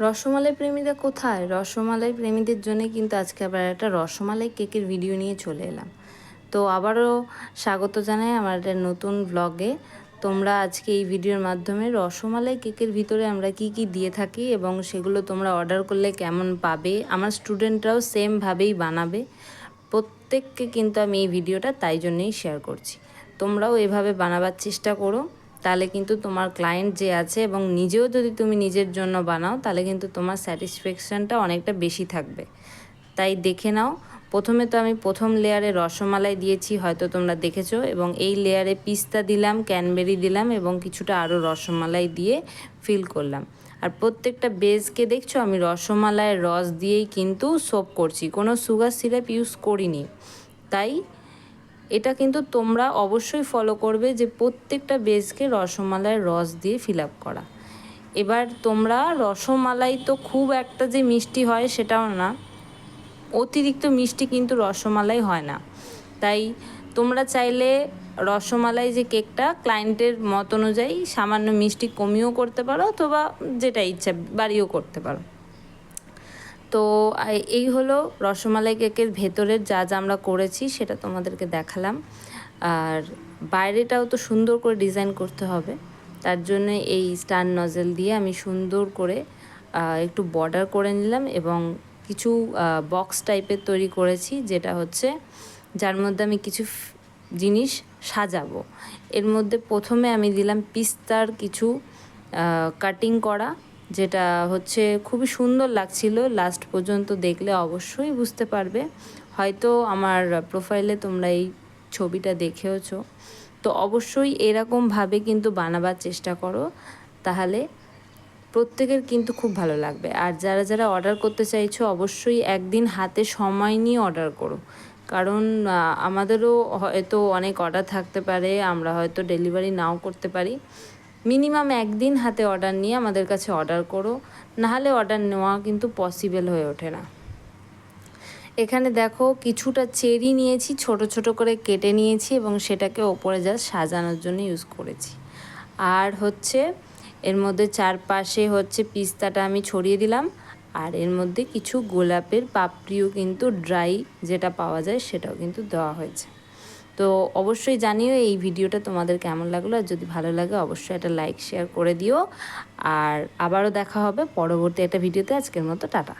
রসমালাই প্রেমীরা কোথায়? রসমালাই প্রেমীদের জন্য কিন্তু আজকে আবার একটা রসমালাই কেকের ভিডিও নিয়ে চলে এলাম। তো আবারও স্বাগত জানাই আমার একটা নতুন ব্লগে। তোমরা আজকে এই ভিডিওর মাধ্যমে রসমালাই কেকের ভিতরে আমরা কি কি দিয়ে থাকি এবং সেগুলো তোমরা অর্ডার করলে কেমন পাবে, আমার স্টুডেন্টরাও সেমভাবেই বানাবে, প্রত্যেককে কিন্তু আমি এই ভিডিওটা তাই জন্যই শেয়ার করছি। তোমরাও এভাবে বানাবার চেষ্টা করো, তাহলে কিন্তু তোমার ক্লায়েন্ট যে আছে এবং নিজেও যদি তুমি নিজের জন্য বানাও তাহলে কিন্তু তোমার স্যাটিসফ্যাকশানটা অনেকটা বেশি থাকবে। তাই দেখে নাও। প্রথমে তো আমি প্রথম লেয়ারে রসমালাই দিয়েছি, হয়তো তোমরা দেখেছো, এবং এই লেয়ারে পিস্তা দিলাম, ক্যানবেরি দিলাম এবং কিছুটা আরও রসমালাই দিয়ে ফিল করলাম। আর প্রত্যেকটা বেসকে দেখছো আমি রসমালাইয়ের রস দিয়েই কিন্তু সোপ করছি, কোনো সুগার সিরাপ ইউজ করিনি। তাই এটা কিন্তু তোমরা অবশ্যই ফলো করবে যে প্রত্যেকটা বেসকে রসমালাইয়ের রস দিয়ে ফিল আপ করা। এবার তোমরা রসমালাই তো খুব একটা যে মিষ্টি হয় সেটাও না, অতিরিক্ত মিষ্টি কিন্তু রসমালাই হয় না। তাই তোমরা চাইলে রসমালাই যে কেকটা ক্লায়েন্টের মত অনুযায়ী সামান্য মিষ্টি কমিয়েও করতে পারো, অথবা যেটা ইচ্ছা বাড়িয়েও করতে পারো। তো এই হলো রসমালাই কেকের ভেতরের যা যা আমরা করেছি সেটা তোমাদেরকে দেখালাম। আর বাইরেটাও তো সুন্দর করে ডিজাইন করতে হবে, তার জন্য এই স্টার নজেল দিয়ে আমি সুন্দর করে একটু বর্ডার করে নিলাম এবং কিছু বক্স টাইপের তৈরি করেছি, যেটা হচ্ছে যার মধ্যে আমি কিছু জিনিস সাজাবো। এর মধ্যে প্রথমে আমি দিলাম পিস্তার কিছু কাটিং করা, যেটা হচ্ছে খুবই সুন্দর লাগছিল। লাস্ট পর্যন্ত দেখলে অবশ্যই বুঝতে পারবে, হয়তো আমার প্রোফাইলে তোমরা এই ছবিটা দেখেওছো। তো অবশ্যই এরকমভাবে কিন্তু বানাবার চেষ্টা করো, তাহলে প্রত্যেকের কিন্তু খুব ভালো লাগবে। আর যারা যারা অর্ডার করতে চাইছো অবশ্যই একদিন হাতে সময় নিয়ে অর্ডার করো, কারণ আমাদেরও হয়তো অনেক অর্ডার থাকতে পারে, আমরা হয়তো ডেলিভারি নাও করতে পারি। মিনিমাম একদিন হাতে অর্ডার নিয়ে আমাদের কাছে অর্ডার করো, নাহলে অর্ডার নেওয়া কিন্তু পসিবল হয়ে ওঠে না। এখানে দেখো কিছুটা চেরি নিয়েছি, ছোট ছোট করে কেটে নিয়েছি এবং সেটাকে ওপরে জাস্ট সাজানোর জন্য ইউজ করেছি। আর হচ্ছে এর মধ্যে চারপাশে হচ্ছে পিস্তাটা আমি ছড়িয়ে দিলাম, আর এর মধ্যে কিছু গোলাপের পাপড়িও কিন্তু ড্রাই যেটা পাওয়া যায় সেটাও কিন্তু দেওয়া হয়েছে। তো অবশ্যই জানিও এই ভিডিওটা তোমাদের কেমন লাগলো, আর যদি ভালো লাগে অবশ্যই একটা লাইক শেয়ার করে দিও। আর আবারও দেখা হবে পরবর্তী একটা ভিডিওতে। আজকের মতো টাটা।